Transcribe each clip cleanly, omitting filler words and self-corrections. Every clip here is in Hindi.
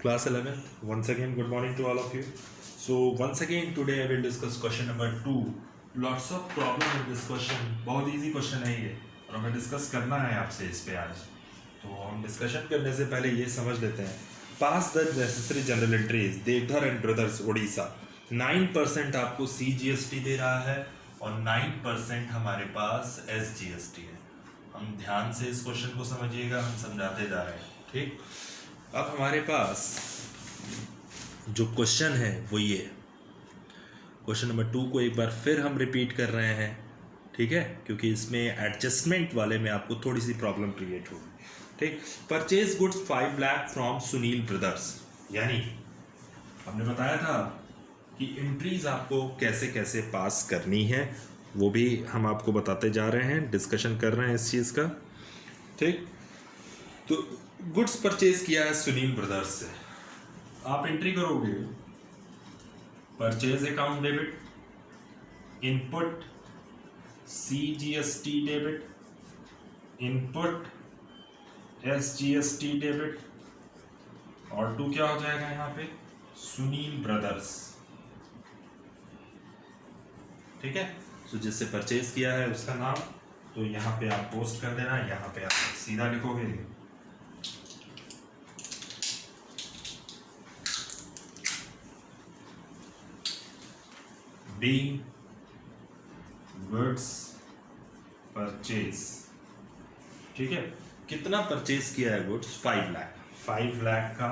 Class 11th, once again good morning to all of you. So once again today I will discuss question number 2. Lots of problem in this question. बहुत easy question है ये और हमें डिस्कस करना है आपसे इस पे आज. तो हम डिस्कशन करने से पहले ये समझ लेते हैं. Pass the necessary general entries. Deodhar and brothers Orissa 9% आपको CGST दे रहा है और 9% हमारे पास SGST है. हम ध्यान से इस क्वेश्चन को समझिएगा, हम समझाते जा रहे हैं. ठीक, अब हमारे पास जो क्वेश्चन है वो ये है. क्वेश्चन नंबर 2 को एक बार फिर हम रिपीट कर रहे हैं, ठीक है, क्योंकि इसमें एडजस्टमेंट वाले में आपको थोड़ी सी प्रॉब्लम क्रिएट होगी. ठीक, purchase goods 5 lakh from Sunil brothers. यानी हमने बताया था कि एंट्रीज आपको कैसे कैसे पास करनी है, वो भी हम आपको बताते जा रहे हैं, डिस्कशन कर रहे हैं इस चीज़ का. ठीक, तो गुड्स परचेज किया है सुनील ब्रदर्स से. आप एंट्री करोगे purchase account debit, input CGST debit, input SGST debit और 2 क्या हो जाएगा यहाँ पे सुनील ब्रदर्स. ठीक है, तो जिससे परचेज किया है उसका नाम, तो यहाँ पे आप पोस्ट कर देना. यहाँ पे आप सीधा लिखोगे being गुड्स परचेज. ठीक है, कितना परचेज किया है गुड्स 5 लाख. 5 लाख का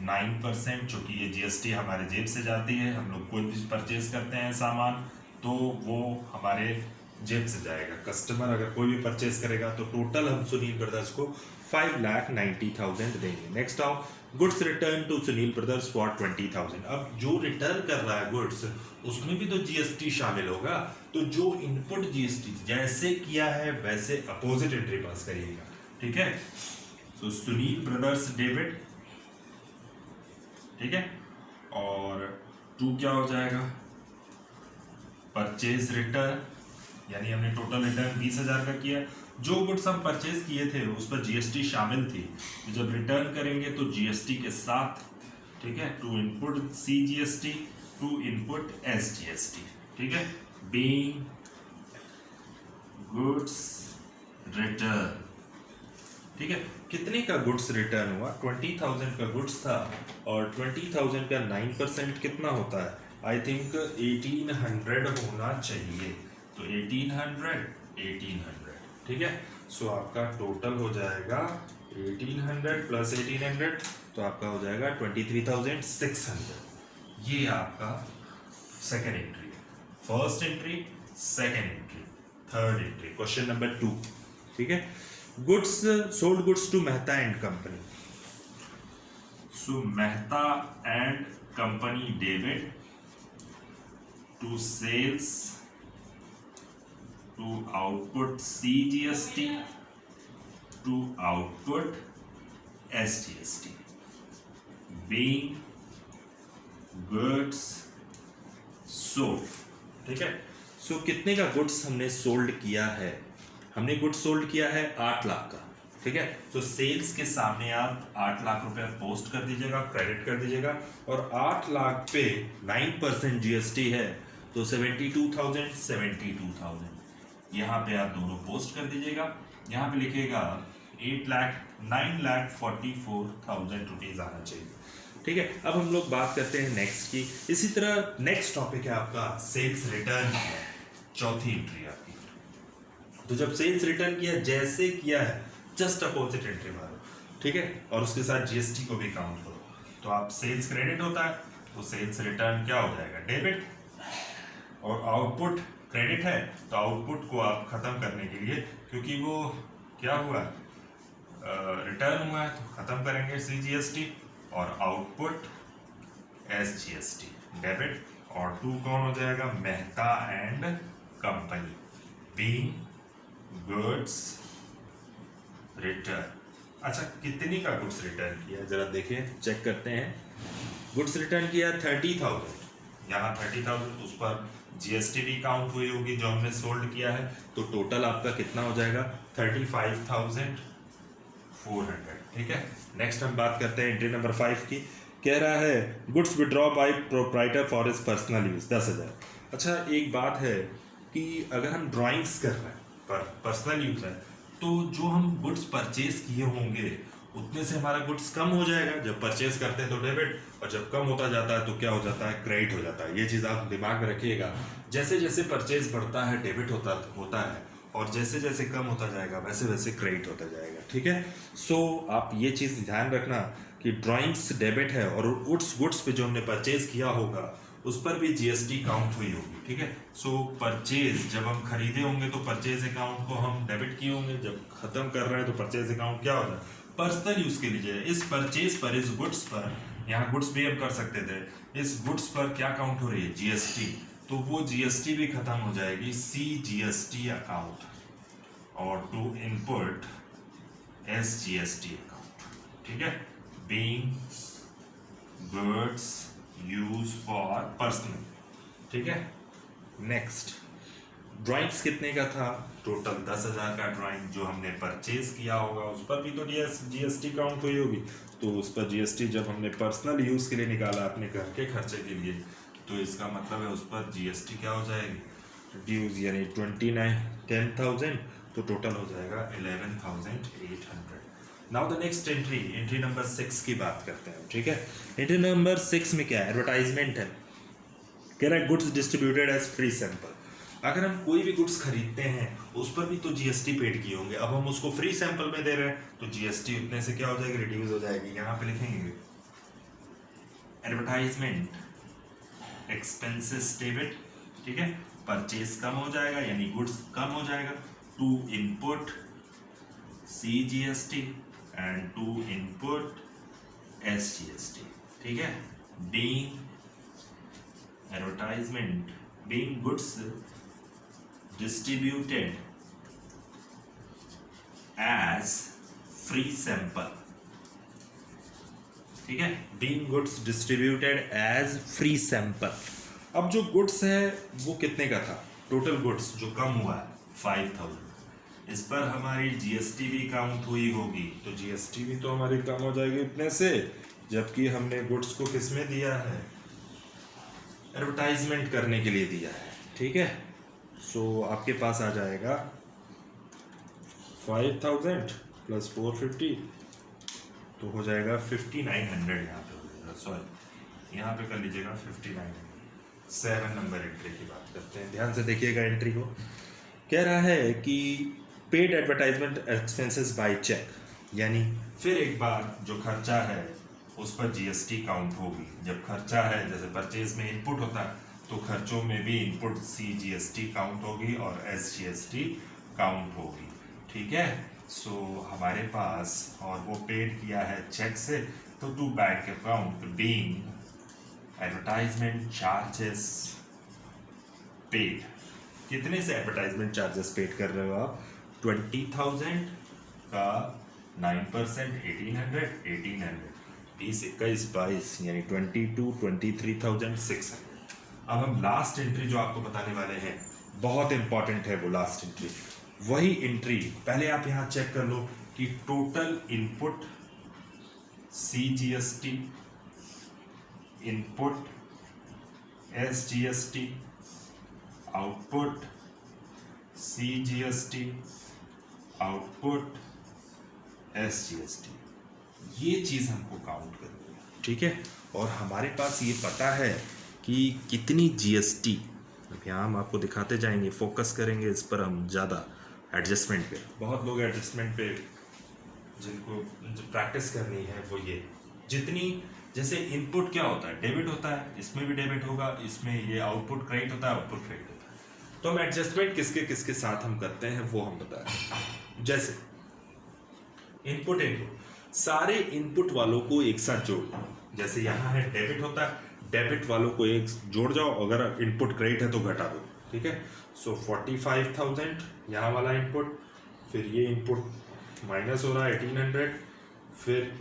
9%, चूंकि ये GST हमारे जेब से जाती है, हम लोग कोई भी परचेज करते हैं सामान तो वो हमारे जेब से जाएगा. कस्टमर अगर कोई भी परचेज करेगा तो टोटल हम सुनील ब्रदर्स को 5,90,000 देंगे. नेक्स्ट आओ, goods return to Sunil brothers for 20,000. अब जो रिटर्न कर रहा है गुड्स उसमें भी तो GST शामिल होगा, तो जो इनपुट GST जैसे किया है वैसे अपोजिट एंट्री पास करिएगा. ठीक है, तो सुनील ब्रदर्स डेबिट. ठीक है, और 2 क्या हो जाएगा परचेज रिटर्न. यानी हमने टोटल रिटर्न 20,000 का किया. जो गुड्स हम परचेज किए थे उस पर GST शामिल थी, तो जब रिटर्न करेंगे तो GST के साथ. ठीक है, to input CGST, to input SGST. ठीक है, बीइंग गुड्स रिटर्न. ठीक है, कितने का गुड्स रिटर्न हुआ 20,000 का गुड्स था और 20,000 का 9% कितना होता है. आई थिंक 1800 होना चाहिए. तो 1800. ठीक है, सो आपका टोटल हो जाएगा 1800 प्लस 1800, तो आपका हो जाएगा 23,600. ये आपका सेकेंड एंट्री है. First entry, second entry, third entry. Question number 2. ठीक है, goods sold goods to Mehta and company. So Mehta and company debit to sales to output CGST to output SGST, being goods sold. ठीक है, सो कितने का गुड्स हमने सोल्ड किया है. हमने गुड्स सोल्ड किया है 8 लाख का. ठीक है, तो सेल्स के सामने आप 8 लाख रुपए पोस्ट कर दीजिएगा, क्रेडिट कर दीजिएगा, और 8 लाख पे 9% GST है तो 72,000. यहाँ पे आप दोनों पोस्ट कर दीजिएगा. यहाँ पे लिखिएगा 9,44,000 रुपीज आना चाहिए. ठीक है, अब हम लोग बात करते हैं नेक्स्ट की. इसी तरह नेक्स्ट टॉपिक है आपका सेल्स रिटर्न. चौथी एंट्री आपकी. तो जब सेल्स रिटर्न किया जैसे किया है जस्ट अपोजिट एंट्री मारो. ठीक है, और उसके साथ GST को भी काउंट करो. तो आप सेल्स क्रेडिट होता है तो सेल्स रिटर्न क्या हो जाएगा डेबिट, और आउटपुट क्रेडिट है तो आउटपुट को आप खत्म करने के लिए, क्योंकि वो क्या हुआ रिटर्न हुआ है तो खत्म करेंगे CGST, और आउटपुट SGST डेबिट, और 2 कौन हो जाएगा Mehta and company, being goods return. अच्छा, कितनी का गुड्स रिटर्न किया जरा देखें, चेक करते हैं. गुड्स रिटर्न किया 30,000. यहाँ 30,000 उस पर GST भी काउंट हुई होगी जो हमने सोल्ड किया है, तो टोटल आपका कितना हो जाएगा 35,400. ठीक है। नेक्स्ट हम बात करते हैं एंट्री नंबर 5 की। कह रहा है goods withdraw by proprietor for his personal use 10,000। अच्छा, एक बात है कि अगर हम ड्राइंग्स कर रहे हैं पर पर्सनल यूज है, तो जो हम गुड्स परचेज किए होंगे उतने से हमारा गुड्स कम हो जाएगा। जब परचेज करते हैं तो डेबिट, और जब कम होता जाता है तो क्या हो जाता है, क्रेडिट हो जाता है। ये चीज़ आप दिमाग में रखिएगा। जैसे जैसे परचेज बढ़ता है डेबिट होता है, और जैसे जैसे कम होता जाएगा वैसे वैसे क्रेडिट होता जाएगा। ठीक है। सो आप ये चीज़ ध्यान रखना कि ड्राइंग्स डेबिट है, और उस गुड्स पे जो हमने परचेज किया होगा उस पर भी जीएसटी काउंट हुई होगी। ठीक है। सो परचेज जब हम खरीदे होंगे तो परचेज अकाउंट को हम डेबिट किए होंगे, जब खत्म कर रहे हैं तो परचेज अकाउंट क्या होता है, पर्सनल यूज के लिए। इस परचेज पर, इस गुड्स पर, यहाँ गुड्स भी हम कर सकते थे, इस गुड्स पर क्या काउंट हो रही है, जीएसटी। तो वो जीएसटी भी खत्म हो जाएगी, सी जीएसटी अकाउंट, और to input S GST account. ठीक है। Being goods use for personal. ठीक है। नेक्स्ट, ड्राइंग्स कितने का था, टोटल 10,000 का ड्राइंग जो हमने परचेज किया होगा उस पर भी तो जीएसटी काउंट हुई होगी। तो उस पर जीएसटी जब हमने पर्सनल यूज के लिए निकाला अपने घर के खर्चे के लिए, तो इसका मतलब है उस पर जीएसटी क्या हो जाएगी, ड्यूज, यानी 10,000, तो टोटल हो जाएगा 11,800। Now the next entry number 6 की बात करते हैं। ठीक है। एंट्री नंबर 6 में क्या है, एडवर्टाइजमेंट है। कह रहा है goods distributed as free sample. अगर हम कोई भी गुड्स खरीदते हैं उस पर भी तो जीएसटी पेड किए होंगे, अब हम उसको फ्री सैंपल में दे रहे हैं तो जीएसटी उतने से क्या हो जाएगी, रिड्यूस हो जाएगी। यहाँ पे लिखेंगे एडवर्टाइजमेंट एक्सपेंसेस डेबिट। ठीक है। परचेज कम हो जाएगा यानी गुड्स कम हो जाएगा, to input C GST and to input S GST. ठीक है। Being advertisement, being goods distributed as free sample। ठीक है। being goods distributed as free sample। अब जो गुड्स है वो कितने का था, टोटल गुड्स जो कम हुआ है 5,000, इस पर हमारी जीएसटी भी काउंट हुई होगी, तो जीएसटी भी तो हमारी कम हो जाएगी इतने से, जबकि हमने गुड्स को किस में दिया है, एडवर्टाइजमेंट करने के लिए दिया है। ठीक है। सो आपके पास आ जाएगा 5,000 प्लस 450, तो हो जाएगा 5,900। यहाँ पे हो जाएगा, सॉरी यहाँ पे कर लीजिएगा 5,900। 7 नंबर एंट्री की बात करते हैं, ध्यान से देखिएगा एंट्री को। कह रहा है कि paid advertisement expenses by cheque, यानी फिर एक बार जो खर्चा है उस पर जीएसटी काउंट होगी। जब खर्चा है, जैसे परचेज में इनपुट होता है, तो खर्चों में भी इनपुट सी जीएसटी काउंट होगी और एस जीएसटी काउंट होगी। ठीक है। सो हमारे पास, और वो पेड किया है चेक से, तो to bank account being advertisement charges paid. कितने से एडवर्टाइजमेंट चार्जेस पेड कर रहे हो आप, 20,000 का 9%, 1,800, 20, 21, 22, यानी 23,600। अब हम लास्ट एंट्री जो आपको बताने वाले हैं, बहुत इंपॉर्टेंट है वो लास्ट एंट्री। वही एंट्री पहले आप यहाँ चेक कर लो कि total input C GST, input S GST, output C GST, output S GST, ये चीज़ हमको काउंट करनी है। ठीक है। और हमारे पास ये पता है कि कितनी जीएसटी, अब यहाँ हम आपको दिखाते जाएंगे, फोकस करेंगे इस पर हम ज़्यादा, एडजस्टमेंट पे। बहुत लोग एडजस्टमेंट पे जिनको जो प्रैक्टिस करनी है वो ये, जितनी, जैसे इनपुट क्या होता है, डेबिट होता है, इसमें भी डेबिट होगा, इसमें ये आउटपुट क्रेडिट होता है, आउटपुट क्रेडिट होता है। तो हम एडजस्टमेंट किसके किसके साथ हम करते हैं वो हम बता रहे हैं। जैसे इनपुट सारे इनपुट वालों को एक साथ जोड़, जैसे यहाँ है डेबिट होता है, डेबिट वालों को एक जोड़ जाओ, अगर इनपुट क्रेडिट है तो घटा दो। ठीक है। सो 45,000 यहाँ वाला इनपुट, फिर ये इनपुट माइनस हो रहा है 1,800, फिर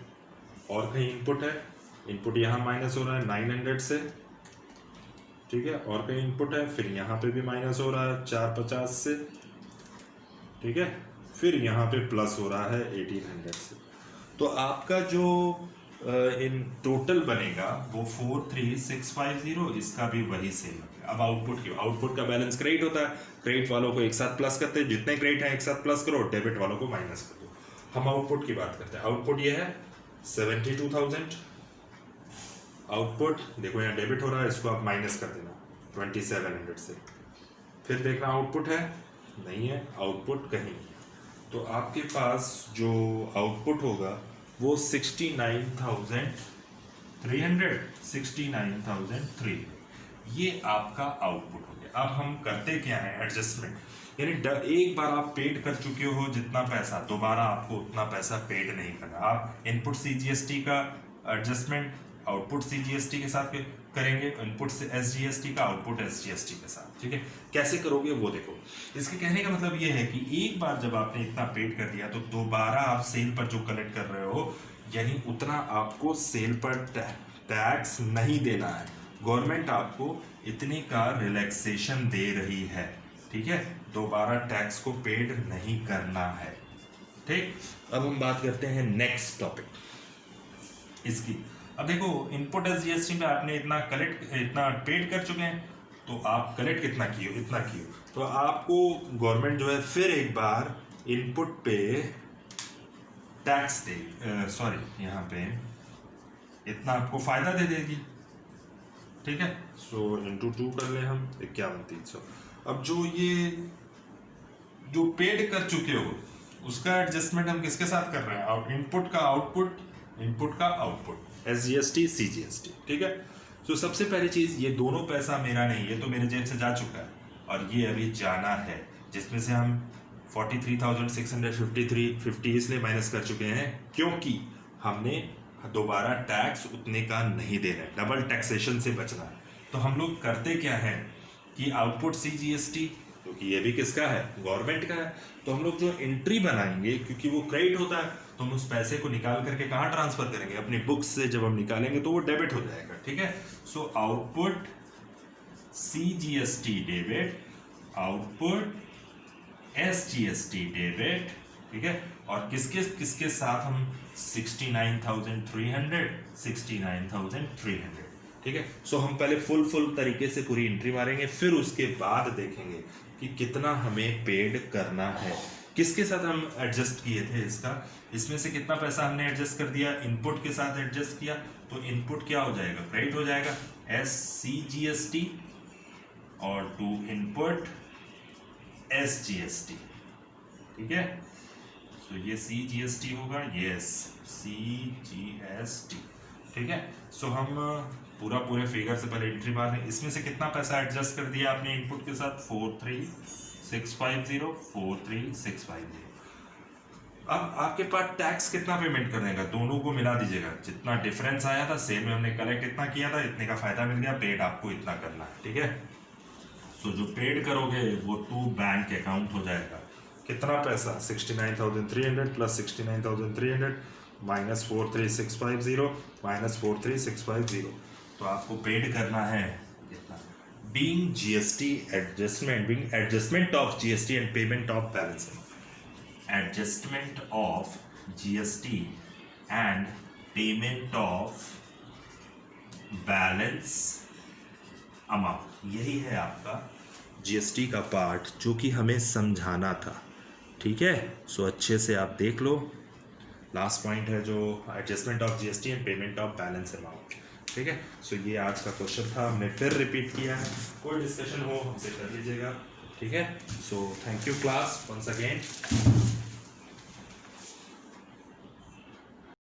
और कहीं इनपुट है, इनपुट यहाँ माइनस हो रहा है 900 से। ठीक है। और कहीं इनपुट है, फिर यहाँ पे भी माइनस हो रहा है 450 से। ठीक है। फिर यहाँ पे प्लस हो रहा है 1,800 से। तो आपका जो इन टोटल बनेगा वो 43650, इसका भी वही सेम है। अब आउटपुट का बैलेंस क्रेडिट होता है, क्रेडिट वालों को एक साथ प्लस करते हैं, जितने क्रेडिट है एक साथ प्लस करो, डेबिट वालों को माइनस कर दो। हम आउटपुट की बात करते हैं। आउटपुट ये है 72,000। आउटपुट देखो यहाँ डेबिट हो रहा है, इसको आप माइनस कर देना 2700 से। फिर देखना आउटपुट है, नहीं है आउटपुट कहीं। तो आपके पास जो आउटपुट होगा वो 69,300 ये आपका आउटपुट हो गया। अब हम करते क्या है, एडजस्टमेंट, यानी एक बार आप पेड कर चुके हो जितना पैसा, दोबारा आपको उतना पैसा पेड नहीं करना। आप इनपुट CGST का एडजस्टमेंट आउटपुट CGST के साथ करेंगे, इनपुट से SGST का आउटपुट SGST के साथ, ठीक है। कैसे करोगे वो देखो। इसके कहने का मतलब ये है कि एक बार जब आपने इतना पेड कर दिया तो दोबारा आप सेल पर जो कलेक्ट कर रहे हो, यानी उतना आपको सेल पर टैक्स नहीं देना है। गवर्नमेंट आपको इतने का रिलैक्सेशन दे रही है, ठीक है। दोबारा टैक्स को पेड नहीं करना है, ठीक। अब हम बात करते हैं नेक्स्ट टॉपिक इसकी। अब देखो इनपुट SGST में आपने इतना पेड कर चुके हैं, तो आप कलेक्ट कितना किए, इतना किए, तो आपको गवर्नमेंट जो है फिर एक बार इनपुट पे टैक्स दे, सॉरी यहाँ पे इतना आपको फायदा दे देगी, ठीक है। सो इंटू 2 कर ले हम 51,300। अब जो पेड कर चुके हो उसका एडजस्टमेंट हम किसके साथ कर रहे हैं, इनपुट का आउटपुट SGST CGST, ठीक है। तो सबसे पहली चीज, ये दोनों पैसा मेरा नहीं, ये तो मेरे जेब से जा चुका है और ये अभी जाना है, जिसमें से हम 43,650 इसलिए माइनस कर चुके हैं क्योंकि हमने दोबारा टैक्स उतने का नहीं देना है, डबल टैक्सेशन से बचना है। तो हम लोग करते क्या है कि आउटपुट CGST, क्योंकि ये भी किसका है, गवर्नमेंट का है, तो हम लोग जो एंट्री बनाएंगे, क्योंकि वो क्रेडिट होता है, तो हम उस पैसे को निकाल करके कहाँ ट्रांसफर करेंगे, अपनी बुक्स से जब हम निकालेंगे तो वो डेबिट हो जाएगा, ठीक है। So output CGST debit, output SGST debit, ठीक है। और किसके साथ हम 69,300, ठीक है। सो हम पहले फुल तरीके से पूरी एंट्री मारेंगे, फिर उसके बाद देखेंगे कि कितना हमें पेड करना है। किसके साथ हम एडजस्ट किए थे इसमें से कितना पैसा हमने एडजस्ट कर दिया, इनपुट के साथ एडजस्ट किया, तो इनपुट क्या हो जाएगा, क्रेडिट हो जाएगा SCGST, और टू इनपुट SGST, ठीक है। सो ये CGST होगा, यस CGST, ठीक है। सो हम पूरे फिगर से पहले एंट्री मार रहे हैं। इसमें से कितना पैसा एडजस्ट कर दिया आपने इनपुट के साथ, 43,650। अब आपके पास टैक्स कितना पेमेंट करने का, दोनों को मिला दीजिएगा, जितना डिफरेंस आया था, सेल में हमने कलेक्ट इतना किया था, इतने का फायदा मिल गया, पेड आपको इतना करना है, ठीक है। सो जो पेड करोगे वो टू बैंक अकाउंट हो जाएगा। कितना पैसा, 69,300 प्लस 69,300 माइनस 43,650 माइनस 43,650, तो आपको पेड करना है इतना। Being GST adjustment, being adjustment of GST and payment of balance, adjustment of GST and payment of balance amount, यही है आपका GST का पार्ट जो कि हमें समझाना था, ठीक है। सो अच्छे से आप देख लो, लास्ट पॉइंट है जो adjustment of GST and payment of balance amount, ठीक है। सो ये आज का क्वेश्चन था, हमने फिर रिपीट किया है, कोई डिस्कशन हो हमसे कर लीजिएगा, ठीक है। So thank you class once again.